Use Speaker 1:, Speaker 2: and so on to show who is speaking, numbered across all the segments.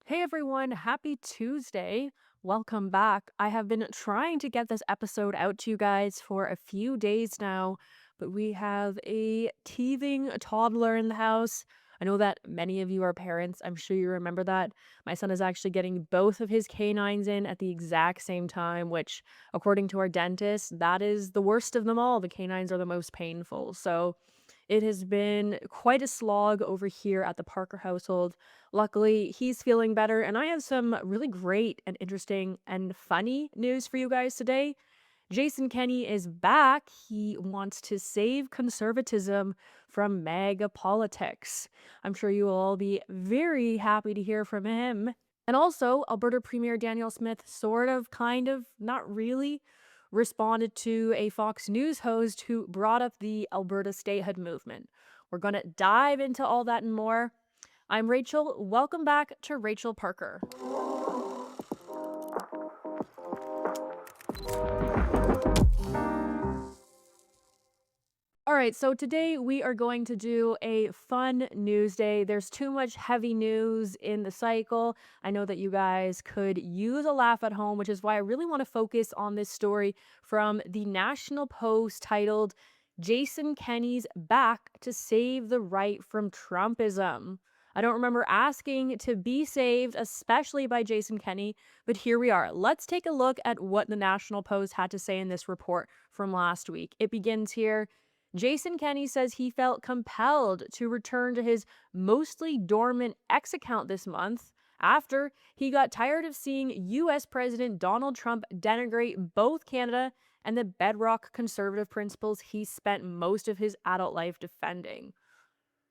Speaker 1: Hey everyone, happy Tuesday. Welcome back. I have been trying to get this episode out to you guys for a few days now, but we have a teething toddler in the house. I know that many of you are parents. I'm sure you remember that. My son is actually getting both of his canines in at the exact same time, which, according to our dentist, that is the worst of them all. The canines are the most painful. So, it has been quite a slog over here at the Parker household. Luckily, he's feeling better, and I have some really great and interesting and funny news for you guys today. Jason Kenney is back. He wants to save conservatism from MAGA politics. I'm sure you will all be very happy to hear from him. And also, Alberta Premier Danielle Smith sort of, kind of, not really, responded to a Fox News host who brought up the Alberta statehood movement. We're going to dive into all that and more. I'm Rachel. Welcome back to Rachel Parker. All right, so today we are going to do a fun news day. There's too much heavy news in the cycle. I know that you guys could use a laugh at home, which is why I really want to focus on this story from the National Post titled, Jason Kenney's Back to Save the Right from Trumpism. I don't remember asking to be saved, especially by Jason Kenney, but here we are. Let's take a look at what the National Post had to say in this report from last week. It begins here. Jason Kenney says he felt compelled to return to his mostly dormant X account this month after he got tired of seeing U.S. President Donald Trump denigrate both Canada and the bedrock conservative principles he spent most of his adult life defending.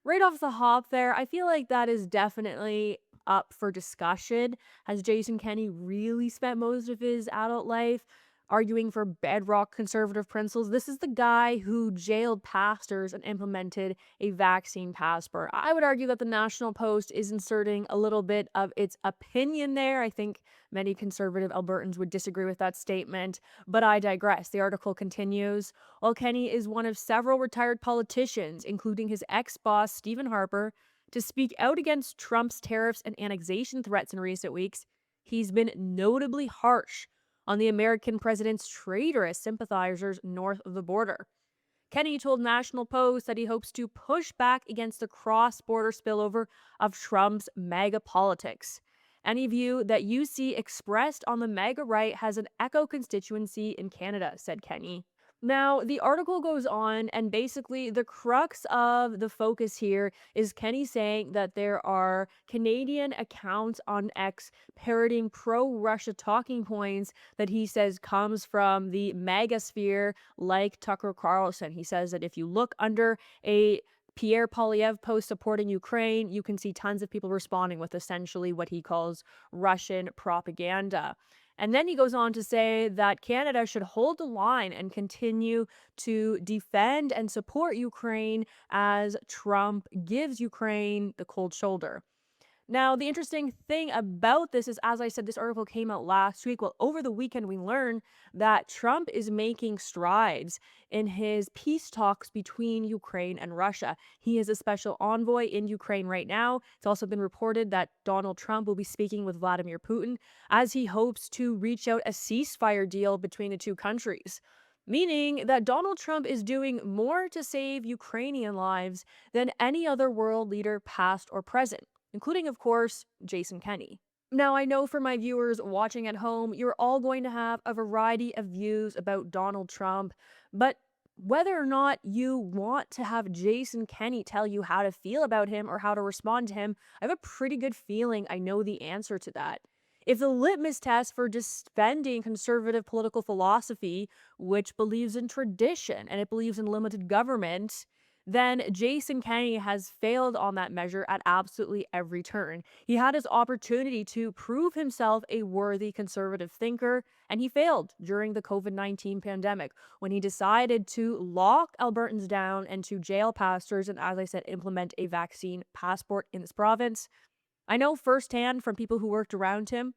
Speaker 1: Right off the hop there, I feel like that is definitely up for discussion. Has Jason Kenney really spent most of his adult life arguing for bedrock conservative principles? This is the guy who jailed pastors and implemented a vaccine passport. I would argue that the National Post is inserting a little bit of its opinion there. I think many conservative Albertans would disagree with that statement, but I digress. The article continues. While Kenney is one of several retired politicians, including his ex-boss Stephen Harper, to speak out against Trump's tariffs and annexation threats in recent weeks, he's been notably harsh on the American president's traitorous sympathizers north of the border. Kenney told National Post that he hopes to push back against the cross-border spillover of Trump's MAGA politics. Any view that you see expressed on the MAGA right has an echo constituency in Canada, said Kenney. Now, the article goes on, and basically the crux of the focus here is Kenney saying that there are Canadian accounts on X parroting pro-Russia talking points that he says comes from the MAGA sphere, like Tucker Carlson. He says that if you look under a Pierre Poilievre post supporting Ukraine, you can see tons of people responding with essentially what he calls Russian propaganda. And then he goes on to say that Canada should hold the line and continue to defend and support Ukraine as Trump gives Ukraine the cold shoulder. Now, the interesting thing about this is, as I said, this article came out last week. Well, over the weekend, we learned that Trump is making strides in his peace talks between Ukraine and Russia. He is a special envoy in Ukraine right now. It's also been reported that Donald Trump will be speaking with Vladimir Putin as he hopes to reach out a ceasefire deal between the two countries. Meaning that Donald Trump is doing more to save Ukrainian lives than any other world leader, past or present, including, of course, Jason Kenney. Now, I know for my viewers watching at home, you're all going to have a variety of views about Donald Trump, but whether or not you want to have Jason Kenney tell you how to feel about him or how to respond to him, I have a pretty good feeling I know the answer to that. If the litmus test for defending conservative political philosophy, which believes in tradition and it believes in limited government, then Jason Kenney has failed on that measure at absolutely every turn. He had his opportunity to prove himself a worthy conservative thinker, and he failed during the COVID-19 pandemic when he decided to lock Albertans down and to jail pastors and, as I said, implement a vaccine passport in this province. I know firsthand from people who worked around him,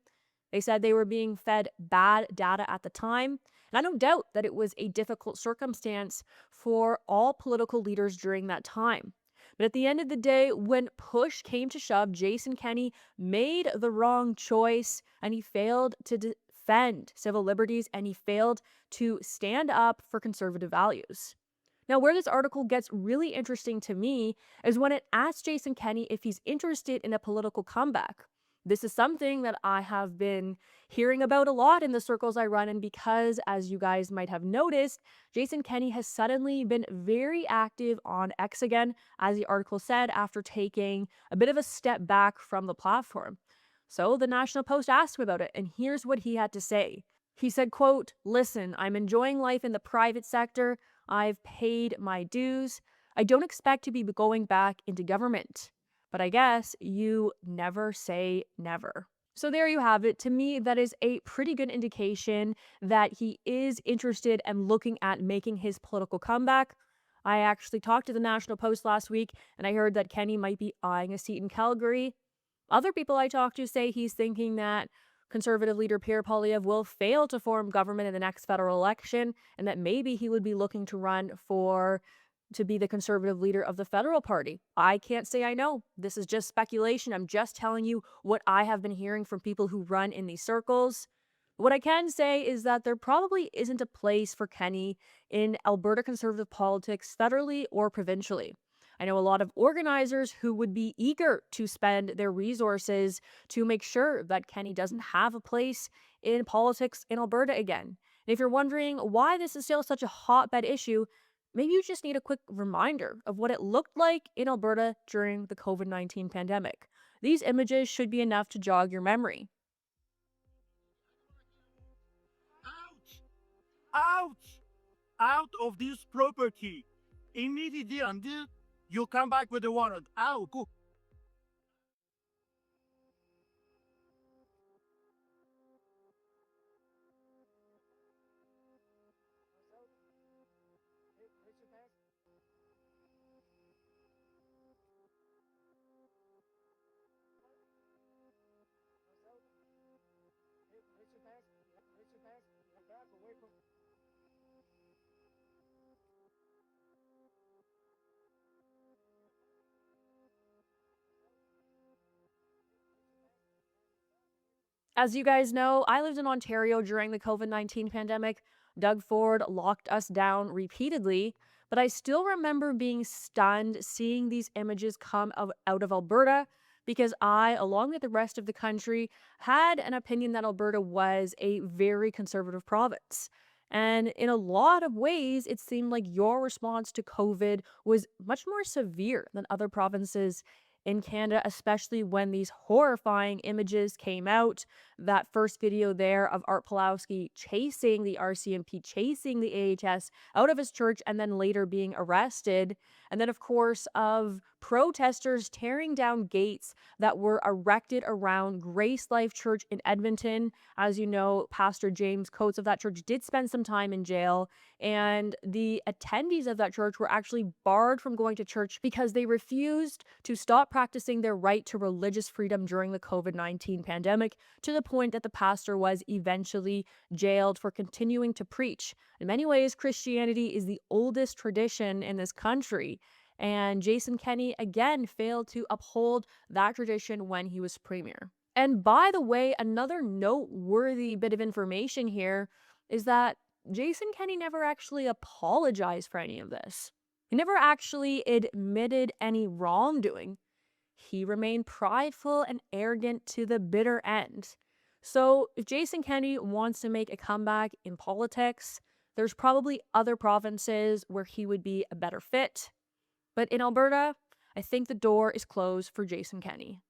Speaker 1: they said they were being fed bad data at the time. And I don't doubt that it was a difficult circumstance for all political leaders during that time. But at the end of the day, when push came to shove, Jason Kenney made the wrong choice and he failed to defend civil liberties and he failed to stand up for conservative values. Now, where this article gets really interesting to me is when it asks Jason Kenney if he's interested in a political comeback. This is something that I have been hearing about a lot in the circles I run in because, as you guys might have noticed, Jason Kenney has suddenly been very active on X again, as the article said, after taking a bit of a step back from the platform. So the National Post asked him about it, and here's what he had to say. He said, quote, "Listen, I'm enjoying life in the private sector. I've paid my dues. I don't expect to be going back into government. But I guess you never say never." So there you have it. To me, that is a pretty good indication that he is interested and looking at making his political comeback. I actually talked to the National Post last week and I heard that Kenney might be eyeing a seat in Calgary. Other people I talked to say he's thinking that Conservative leader Pierre Poilievre will fail to form government in the next federal election, and that maybe he would be looking to run for to be the Conservative leader of the federal party. I can't say I know. This is just speculation. I'm just telling you what I have been hearing from people who run in these circles. What I can say is that there probably isn't a place for Kenney in Alberta Conservative politics, federally or provincially. I know a lot of organizers who would be eager to spend their resources to make sure that Kenney doesn't have a place in politics in Alberta again. And if you're wondering why this is still such a hotbed issue, maybe you just need a quick reminder of what it looked like in Alberta during the COVID-19 pandemic. These images should be enough to jog your memory.
Speaker 2: Ouch! Ouch! Out of this property. Immediately until you come back with the warrant. Out. Go.
Speaker 1: As you guys know, I lived in Ontario during the COVID-19 pandemic. Doug Ford locked us down repeatedly, but I still remember being stunned seeing these images come out of Alberta because I, along with the rest of the country, had an opinion that Alberta was a very conservative province. And in a lot of ways, it seemed like your response to COVID was much more severe than other provinces in Canada, especially when these horrifying images came out. That first video there of Art Pulowski chasing the RCMP, chasing the AHS out of his church, and then later being arrested. And then, of course, of protesters tearing down gates that were erected around Grace Life Church in Edmonton. As you know, Pastor James Coates of that church did spend some time in jail, and the attendees of that church were actually barred from going to church because they refused to stop practicing their right to religious freedom during the COVID-19 pandemic, to the point that the pastor was eventually jailed for continuing to preach. In many ways, Christianity is the oldest tradition in this country, and Jason Kenney again failed to uphold that tradition when he was premier. And by the way, another noteworthy bit of information here is that Jason Kenney never actually apologized for any of this. He never actually admitted any wrongdoing. He remained prideful and arrogant to the bitter end. So, if Jason Kenney wants to make a comeback in politics, there's probably other provinces where he would be a better fit. But in Alberta, I think the door is closed for Jason Kenney.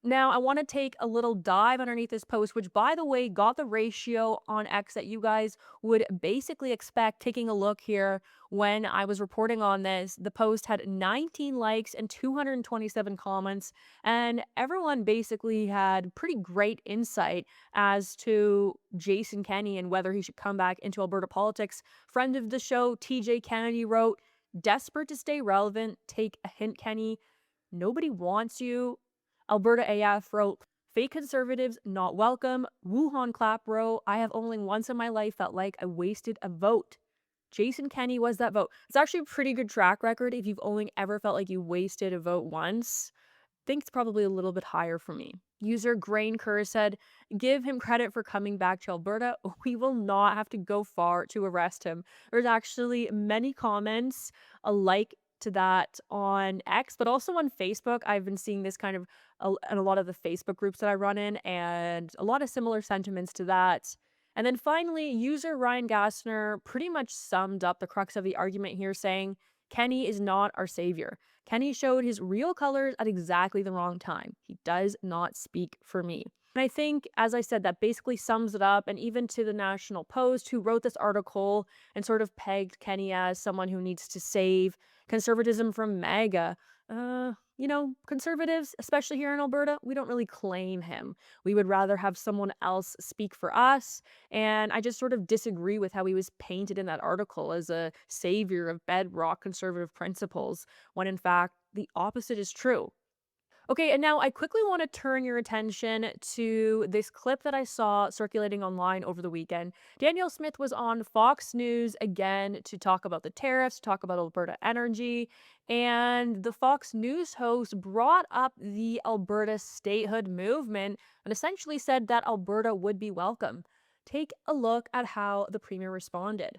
Speaker 1: Now, I want to take a little dive underneath this post, which, by the way, got the ratio on X that you guys would basically expect. Taking a look here, when I was reporting on this, the post had 19 likes and 227 comments, and everyone basically had pretty great insight as to Jason Kenney and whether he should come back into Alberta politics. Friend of the show, TJ Kennedy, wrote, "Desperate to stay relevant, take a hint, Kenney. Nobody wants you." Alberta AF wrote, "Fake conservatives not welcome. Wuhan clap bro. I have only once in my life felt like I wasted a vote." Jason Kenney was that vote. It's actually a pretty good track record if you've only ever felt like you wasted a vote once. Think it's probably a little bit higher for me. User Grain Kerr said, give him credit for coming back to Alberta. We will not have to go far to arrest him. There's actually many comments alike to that on X, but also on Facebook. I've been seeing this kind of in a lot of the Facebook groups that I run in, and a lot of similar sentiments to that. And then finally, user Ryan Gassner pretty much summed up the crux of the argument here, saying, Kenney is not our savior. Kenney showed his real colors at exactly the wrong time. He does not speak for me. And I think, as I said, that basically sums it up. And even to the National Post, who wrote this article and sort of pegged Kenney as someone who needs to save conservatism from MAGA. Conservatives, especially here in Alberta, we don't really claim him. We would rather have someone else speak for us. And I just sort of disagree with how he was painted in that article as a savior of bedrock conservative principles, when in fact, the opposite is true. Okay, and now I quickly want to turn your attention to this clip that I saw circulating online over the weekend. Danielle Smith was on Fox News again to talk about the tariffs, talk about Alberta energy, and the Fox News host brought up the Alberta statehood movement and essentially said that Alberta would be welcome. Take a look at how the premier responded.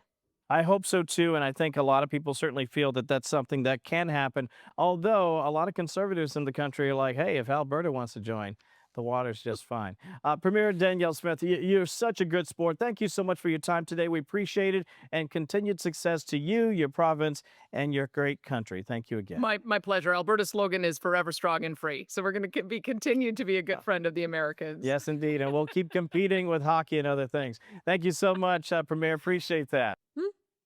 Speaker 3: I hope so too, and I think a lot of people certainly feel that that's something that can happen. Although a lot of conservatives in the country are like, "Hey, if Alberta wants to join, the water's just fine." Premier Danielle Smith, you're such a good sport. Thank you so much for your time today. We appreciate it, and continued success to you, your province, and your great country. Thank you again.
Speaker 4: My pleasure. Alberta's slogan is forever strong and free. So we're going to be continued to be a good friend of the Americans.
Speaker 3: Yes, indeed, and we'll keep competing with hockey and other things. Thank you so much, Premier. Appreciate that.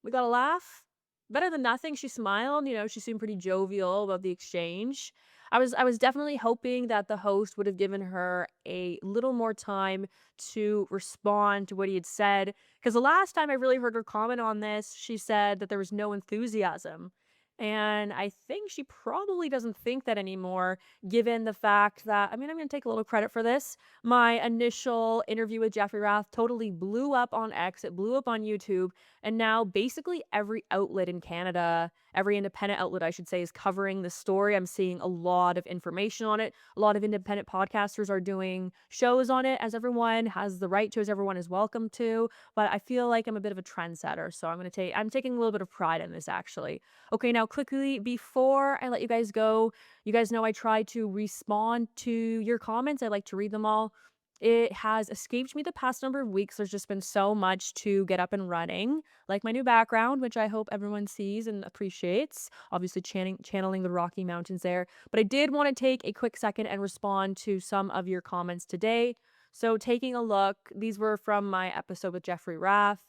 Speaker 1: We got a laugh. Better than nothing. She smiled. She seemed pretty jovial about the exchange. I was definitely hoping that the host would have given her a little more time to respond to what he had said. Because the last time I really heard her comment on this, she said that there was no enthusiasm. And I think she probably doesn't think that anymore, given the fact that, I'm going to take a little credit for this. My initial interview with Jeffrey Rath totally blew up on X, it blew up on YouTube, and now basically every outlet in Canada, every independent outlet, I should say, is covering the story. I'm seeing a lot of information on it. A lot of independent podcasters are doing shows on it, as everyone has the right to, as everyone is welcome to. But I feel like I'm a bit of a trendsetter, so I'm taking a little bit of pride in this, actually. Okay, now quickly, before I let you guys go, you guys know I try to respond to your comments. I like to read them all. It has escaped me the past number of weeks. There's just been so much to get up and running, like my new background, which I hope everyone sees and appreciates. Obviously, channeling the Rocky Mountains there. But I did want to take a quick second and respond to some of your comments today. So, taking a look, these were from my episode with Jeffrey Rath.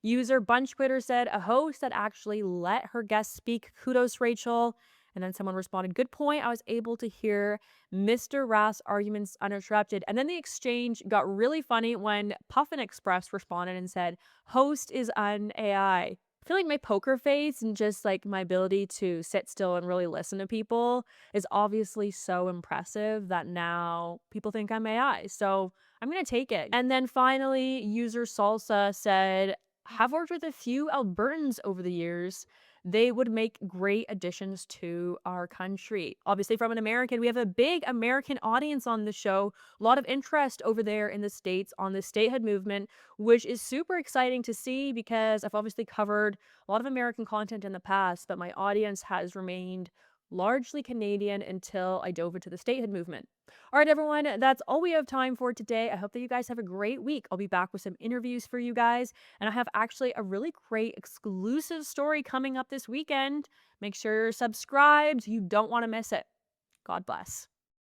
Speaker 1: User Bunch Twitter said, a host that actually let her guests speak. Kudos, Rachel. And then someone responded, good point. I was able to hear Mr. Rath's arguments uninterrupted. And then the exchange got really funny when Puffin Express responded and said, host is an AI. I feel like my poker face and just like my ability to sit still and really listen to people is obviously so impressive that now people think I'm AI. So I'm going to take it. And then finally, user Salsa said, have worked with a few Albertans over the years. They would make great additions to our country. Obviously, from an American, we have a big American audience on the show. A lot of interest over there in the States on the statehood movement, which is super exciting to see because I've obviously covered a lot of American content in the past, but my audience has remained largely Canadian until I dove into the statehood movement. All right, everyone, that's all we have time for today. I hope that you guys have a great week. I'll be back with some interviews for you guys, and I have actually a really great exclusive story coming up this weekend. Make sure you're subscribed. You don't want to miss it. God bless.